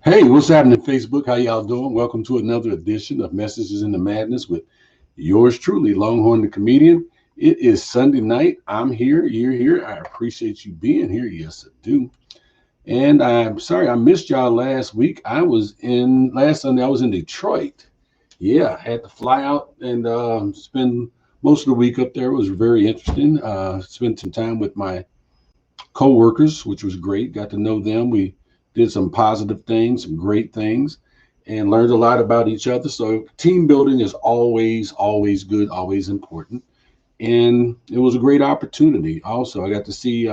Hey, what's happening, Facebook? How y'all doing? Welcome to another edition of Messages in the Madness with yours truly, Longhorn the comedian. It is Sunday night. I'm here. You're here. I appreciate you being here. Yes, I do. And I'm sorry I missed y'all last week. Last Sunday. I was in Detroit. Yeah, I had to fly out and spend most of the week up there. It was very interesting. Spent some time with my co-workers, which was great. Got to know them. We did some positive things, some great things, and learned a lot about each other. So team building is always good, always important. And it was a great opportunity. Also, I got to see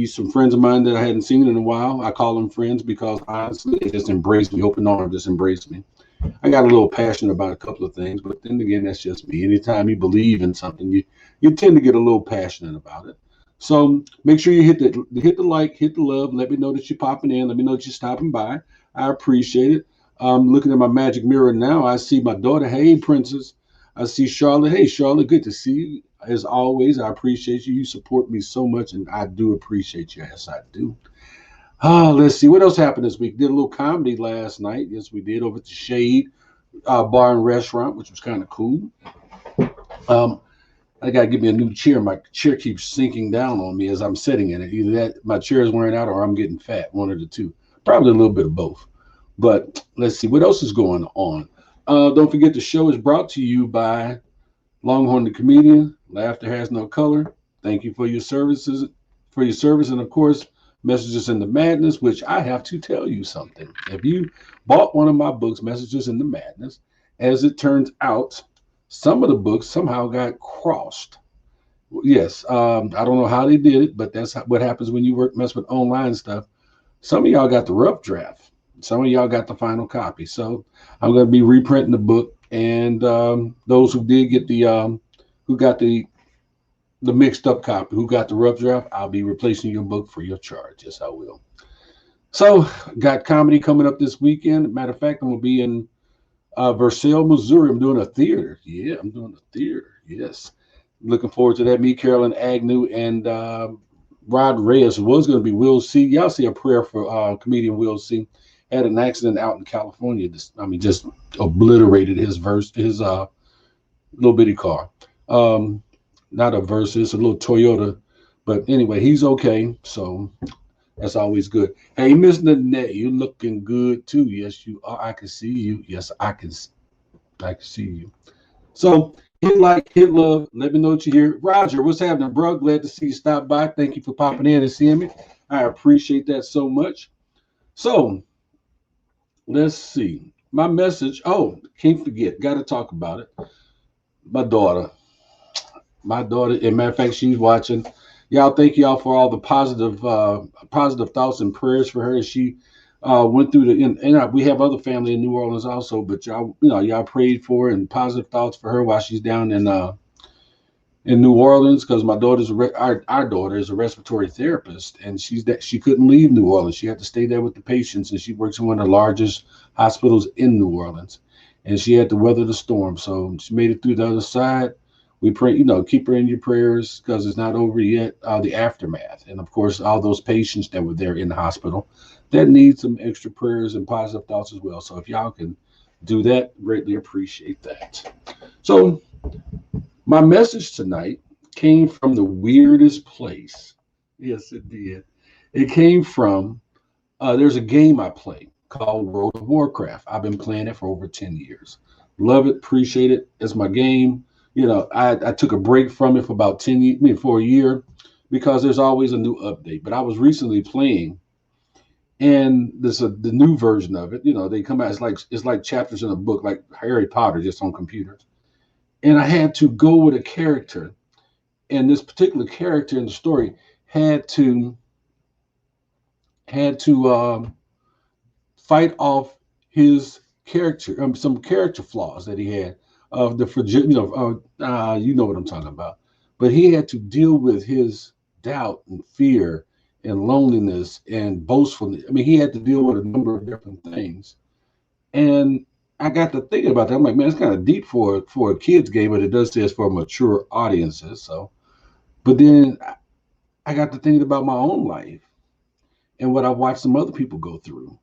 some friends of mine that I hadn't seen in a while. I call them friends because honestly, they just embraced me, open arms, just embraced me. I got a little passionate about a couple of things, but then again, that's just me. Anytime you believe in something, you tend to get a little passionate about it. So make sure you hit the like, hit the love. Let me know that you're popping in. Let me know that you're stopping by. I appreciate it. Looking at my magic mirror now, I see my daughter. Hey, princess. I see Charlotte. Hey, Charlotte. Good to see you. As always, I appreciate you. You support me so much, and I do appreciate you. Yes, I do. Let's see what else happened this week. Did a little comedy last night. Yes, we did over at the Shade Bar and Restaurant, which was kind of cool. Um, I gotta give me a new chair. My chair keeps sinking down on me as I'm sitting in it. Either that my chair is wearing out or I'm getting fat. One of the two. Probably a little bit of both. But let's see what else is going on. Don't forget the show is brought to you by Longhorn the comedian. Laughter has no color. Thank you for your service, and of course, Messages in the Madness, which I have to tell you something. If you bought one of my books, Messages in the Madness, as it turns out, some of the books somehow got crossed. Yes, I don't know how they did it, but what happens when you mess with online stuff. Some of y'all got the rough draft. Some of y'all got the final copy. So I'm going to be reprinting the book, and those who did get who got the mixed up copy, who got the rough draft, I'll be replacing your book for your charge. Yes, I will. So got comedy coming up this weekend. Matter of fact, I'm going to be in Versailles, Missouri. I'm doing a theater. Yeah, I'm doing a theater. Yes. Looking forward to that. Me, Carolyn Agnew, and Rod Reyes was going to be Will C. Y'all see a prayer for comedian Will C. Had an accident out in California. Just obliterated his little bitty car. Um, Not a Versa, it's a little Toyota. But anyway, he's okay. So that's always good. Hey, Miss Nanette, you looking good too. Yes, you are. I can see you. Yes, I can see you. So hit like, hit love. Let me know what you hear. Roger, what's happening, bro? Glad to see you stop by. Thank you for popping in and seeing me. I appreciate that so much. So let's see. My message. Oh, can't forget. Got to talk about it. My daughter. My daughter. As a matter of fact, she's watching. Y'all, thank y'all for all the positive thoughts and prayers for her as she went through and we have other family in New Orleans also, but y'all prayed for her and positive thoughts for her while she's down in New Orleans because our daughter is a respiratory therapist and she couldn't leave New Orleans. She had to stay there with the patients and she works in one of the largest hospitals in New Orleans, and she had to weather the storm. So she made it through the other side. We pray, keep her in your prayers because it's not over yet. The aftermath, and of course, all those patients that were there in the hospital that need some extra prayers and positive thoughts as well. So if y'all can do that, greatly appreciate that. So my message tonight came from the weirdest place. Yes, it did. It came from there's a game I play called World of Warcraft. I've been playing it for over 10 years. Love it, appreciate it. It's my game. I took a break from it for about 10 years, for a year, because there's always a new update. But I was recently playing, and the new version of it. They come out. It's like chapters in a book, like Harry Potter, just on computers. And I had to go with a character, and this particular character in the story had to fight off his character, some character flaws that he had of the you know what I'm talking about. But he had to deal with his doubt and fear and loneliness and boastfulness. I mean, he had to deal with a number of different things. And I got to thinking about that. I'm like, man, it's kind of deep for a kids game, but it does say it's for mature audiences. So, but then I got to thinking about my own life and what I watched some other people go through.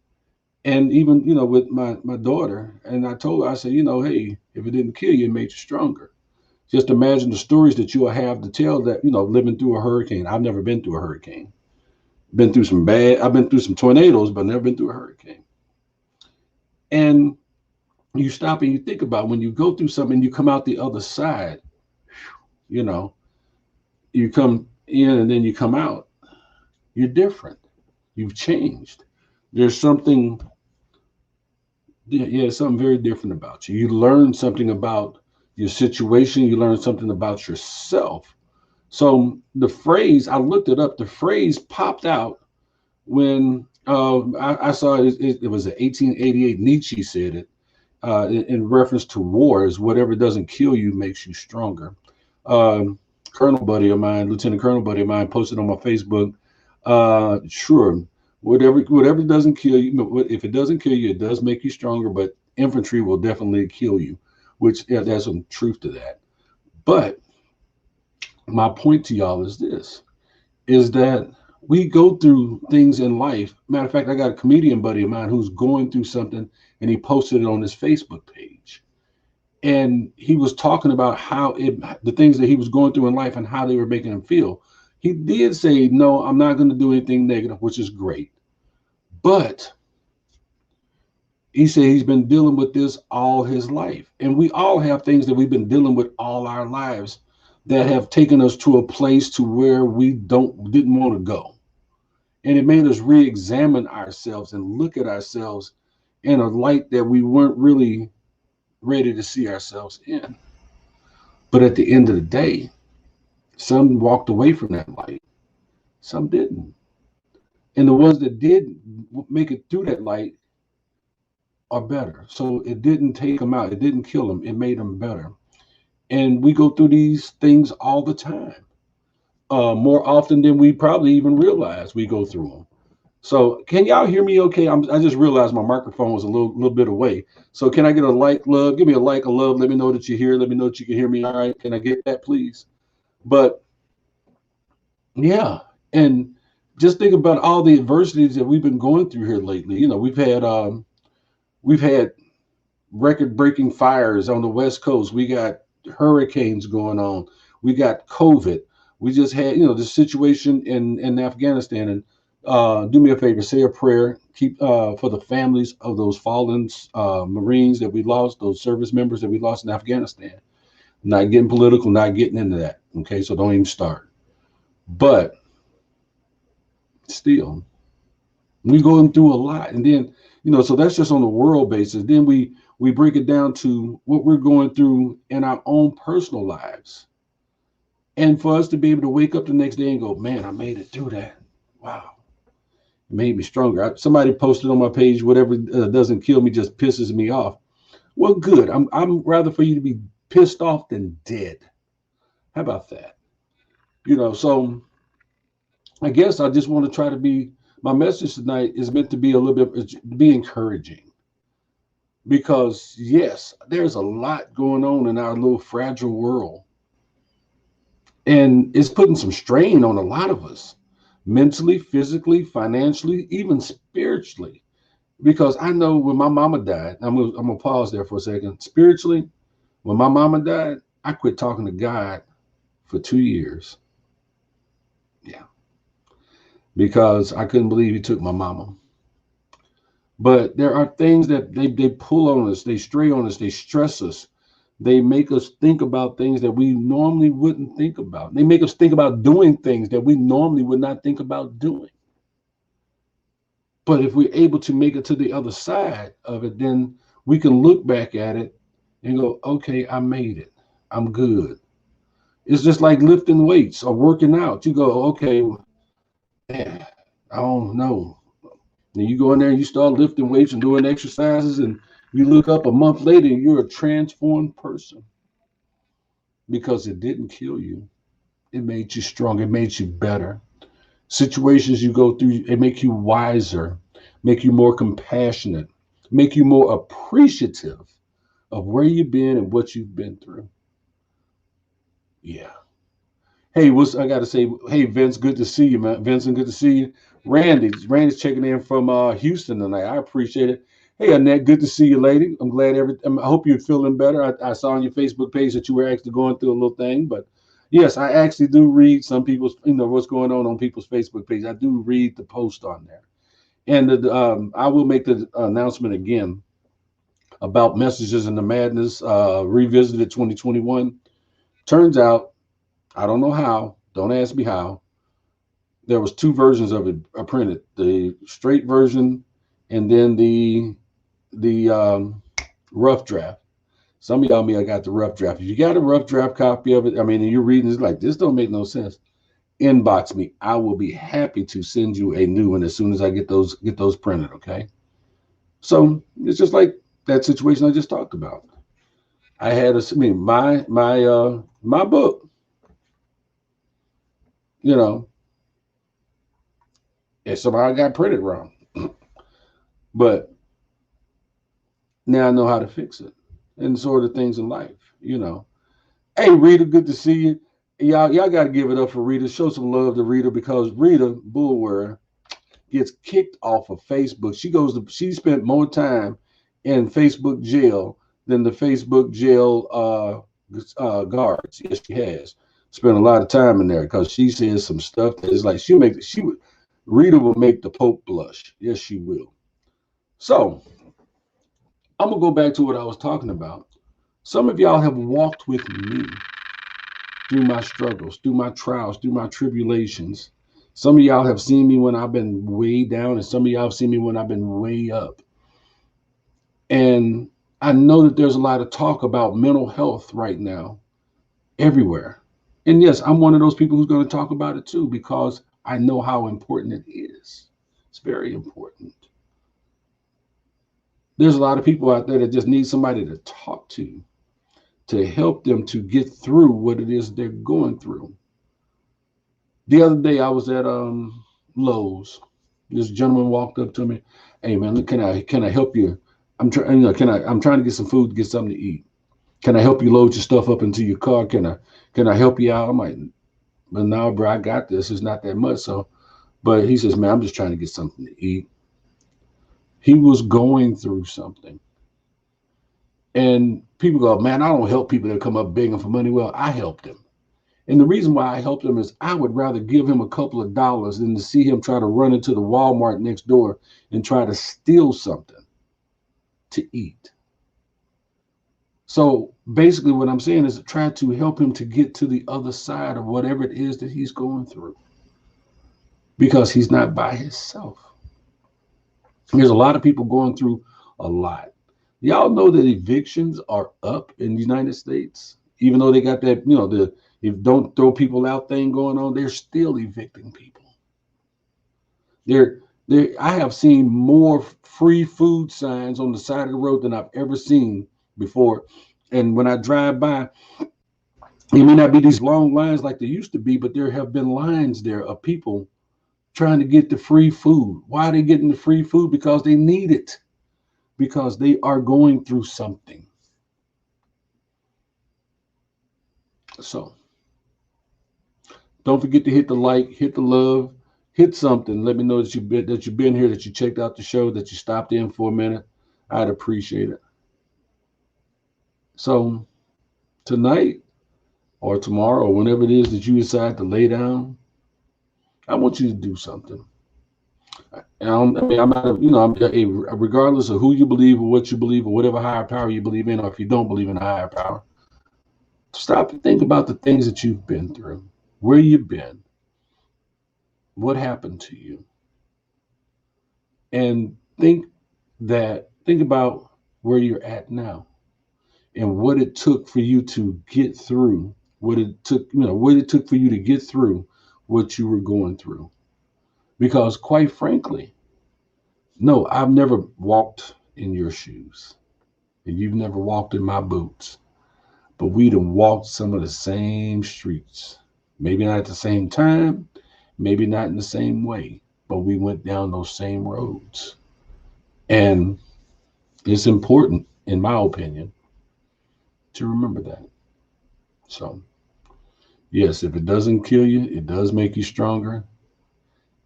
And even, with my daughter, and I told her, I said, hey, if it didn't kill you, it made you stronger. Just imagine the stories that you will have to tell that, living through a hurricane. I've never been through a hurricane. I've been through some tornadoes, but never been through a hurricane. And you stop and you think about when you go through something, you come out the other side, you know, you come in and then you come out, you're different. You've changed. There's something, yeah, something very different about you. You learn something about your situation, you learn something about yourself. So the phrase, I looked it up, the phrase popped out when I saw it was an 1888, Nietzsche said it in reference to wars, whatever doesn't kill you makes you stronger. Um, Colonel buddy of mine, Lieutenant Colonel buddy of mine posted on my Facebook, sure, whatever doesn't kill you, if it doesn't kill you, it does make you stronger, but infantry will definitely kill you, which yeah, there's some truth to that. But my point to y'all is this, is that we go through things in life. Matter of fact, I got a comedian buddy of mine who's going through something and he posted it on his Facebook page. And he was talking about the things that he was going through in life and how they were making him feel. He did say, no, I'm not going to do anything negative, which is great. But he said he's been dealing with this all his life. And we all have things that we've been dealing with all our lives that have taken us to a place to where we didn't want to go. And it made us re-examine ourselves and look at ourselves in a light that we weren't really ready to see ourselves in. But at the end of the day, some walked away from that light, some didn't. And the ones that did make it through that light are better. So it didn't take them out, it didn't kill them, it made them better. And we go through these things all the time, more often than we probably even realize we go through them. So can y'all hear me okay? I just realized my microphone was a little bit away. So can I get a like, love? Give me a like, a love. Let me know that you're here. Let me know that you can hear me. All right. Can I get that, please? But yeah. And just think about all the adversities that we've been going through here lately. We've had record-breaking fires on the West Coast. We got hurricanes going on. We got COVID. We just had, the situation in Afghanistan. And do me a favor, say a prayer. Keep for the families of those fallen Marines that we lost, those service members that we lost in Afghanistan. Not getting political, not getting into that. Okay, so don't even start. But still, we going through a lot, and then so that's just on the world basis. Then we break it down to what we're going through in our own personal lives, and for us to be able to wake up the next day and go, man, I made it through that. Wow, it made me stronger. Somebody posted on my page, whatever doesn't kill me just pisses me off. Well, good. I'm rather for you to be pissed off than dead. How about that? So I guess I just want to try to be. My message tonight is meant to be a little bit be encouraging, because yes, there's a lot going on in our little fragile world, and it's putting some strain on a lot of us, mentally, physically, financially, even spiritually. Because I know when my mama died, I'm gonna pause there for a second. Spiritually, when my mama died, I quit talking to God for 2 years. Yeah, because I couldn't believe he took my mama. But there are things that they pull on us, they stray on us, they stress us. They make us think about things that we normally wouldn't think about. They make us think about doing things that we normally would not think about doing. But if we're able to make it to the other side of it, then we can look back at it and go, okay, I made it. I'm good. It's just like lifting weights or working out. You go, okay, man, I don't know. And you go in there and you start lifting weights and doing exercises, and you look up a month later and you're a transformed person, because it didn't kill you. It made you strong. It made you better. Situations you go through, it make you wiser, make you more compassionate, make you more appreciative of where you've been and what you've been through. Yeah. Hey, I got to say, hey, Vince, good to see you, man. Vincent, good to see you. Randy's checking in from Houston tonight. I appreciate it. Hey, Annette, good to see you, lady. I'm glad I hope you're feeling better. I saw on your Facebook page that you were actually going through a little thing, but yes, I actually do read some people's, what's going on people's Facebook page. I do read the post on there, and I will make the announcement again about Messages in the Madness Revisited 2021. Turns out, I don't know how. Don't ask me how. There was two versions of it printed: the straight version, and then the rough draft. Some of y'all may have got the rough draft. If you got a rough draft copy of it, I mean, and you're reading it's like this don't make no sense. Inbox me. I will be happy to send you a new one as soon as I get those printed. Okay. So it's just like that situation I just talked about. I mean, my book, you know, and somehow I got printed wrong, but now I know how to fix it, and sort of things in life. Hey, Rita, good to see you. Y'all got to give it up for Rita. Show some love to Rita because Rita Bulwer gets kicked off of Facebook. She spent more time in Facebook jail than the Facebook jail guards. Yes, she has spent a lot of time in there because she says some stuff that is like Rita will make the Pope blush. Yes, she will. So I'm gonna go back to what I was talking about. Some of y'all have walked with me through my struggles, through my trials, through my tribulations. Some of y'all have seen me when I've been way down, and some of y'all have seen me when I've been way up. And I know that there's a lot of talk about mental health right now everywhere. And yes, I'm one of those people who's going to talk about it too because I know how important it is. It's very important. There's a lot of people out there that just need somebody to talk to help them to get through what it is they're going through. The other day I was at Lowe's. This gentleman walked up to me. Hey man, can I help you? I'm trying to get some food, get something to eat. Can I help you load your stuff up into your car? Can I help you out? I'm like, but no, bro, I got this. It's not that much. So, but he says, man, I'm just trying to get something to eat. He was going through something. And people go, man, I don't help people that come up begging for money. Well, I helped him. And the reason why I helped him is I would rather give him a couple of dollars than to see him try to run into the Walmart next door and try to steal something to eat. So basically, what I'm saying is to try to help him to get to the other side of whatever it is that he's going through because he's not by himself. There's a lot of people going through a lot. Y'all know that evictions are up in the United States, even though they got that, the if don't throw people out thing going on, they're still evicting people. They're I have seen more free food signs on the side of the road than I've ever seen before. And when I drive by, it may not be these long lines like there used to be, but there have been lines there of people trying to get the free food. Why are they getting the free food? Because they need it, because they are going through something. So don't forget to hit the like, hit the love, hit something. Let me know that you've been here, that you checked out the show, that you stopped in for a minute. I'd appreciate it. So tonight or tomorrow or whenever it is that you decide to lay down, I want you to do something. I'm not, regardless of who you believe or what you believe or whatever higher power you believe in, or if you don't believe in a higher power, stop and think about the things that you've been through, where you've been, what happened to you, and think about where you're at now and what it took for you to get through what it took for you to get through what you were going through. Because quite frankly, no, I've never walked in your shoes and you've never walked in my boots, but we'd have walked some of the same streets. Maybe not at the same time, maybe not in the same way, but we went down those same roads. And it's important, in my opinion, to remember that. So, yes, if it doesn't kill you, it does make you stronger.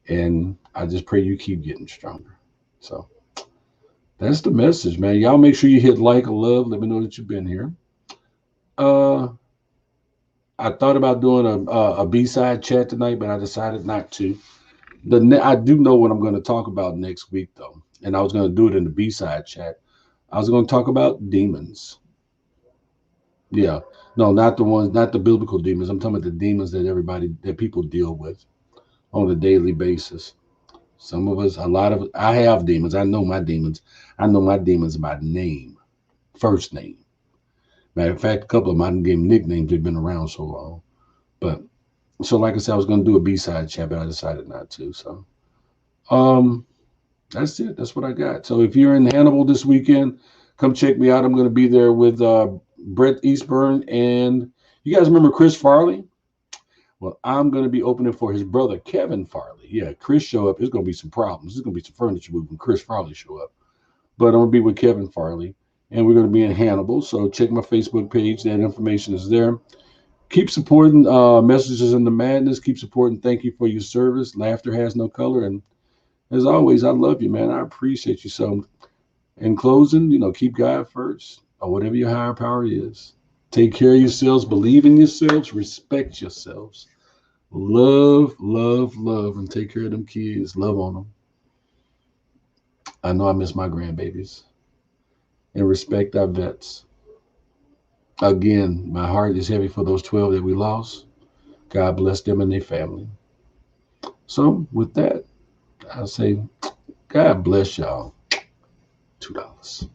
And I just pray you keep getting stronger. So that's the message, man. Y'all make sure you hit like or love. Let me know that you've been here. Uh, I thought about doing a B-side chat tonight, but I decided not to. I do know what I'm going to talk about next week, though, and I was going to do it in the B-side chat. I was going to talk about demons. Yeah, no, not the ones, not the biblical demons. I'm talking about the demons that people deal with on a daily basis. Some of us, a lot of, I have demons. I know my demons. I know my demons by name, first name. Matter of fact, a couple of my gave nicknames. They've been around so long. But so, like I said, I was going to do a B-side chat, but I decided not to. So, um, that's it. That's what I got. So, if you're in Hannibal this weekend, come check me out. I'm going to be there with Brett Eastburn, and you guys remember Chris Farley? Well, I'm going to be opening for his brother Kevin Farley. Yeah, Chris show up. There's going to be some problems. There's going to be some furniture moving when Chris Farley show up. But I'm going to be with Kevin Farley, and we're going to be in Hannibal. So check my Facebook page. That information is there. Keep supporting Messages in the Madness. Keep supporting Thank You for Your Service. Laughter has no color. And as always, I love you, man. I appreciate you. So in closing, keep God first or whatever your higher power is. Take care of yourselves. Believe in yourselves. Respect yourselves. Love, love, love, and take care of them kids. Love on them. I know I miss my grandbabies. And respect our vets. Again, my heart is heavy for those 12 that we lost. God bless them and their family. So with that, I'll say, God bless y'all. $2.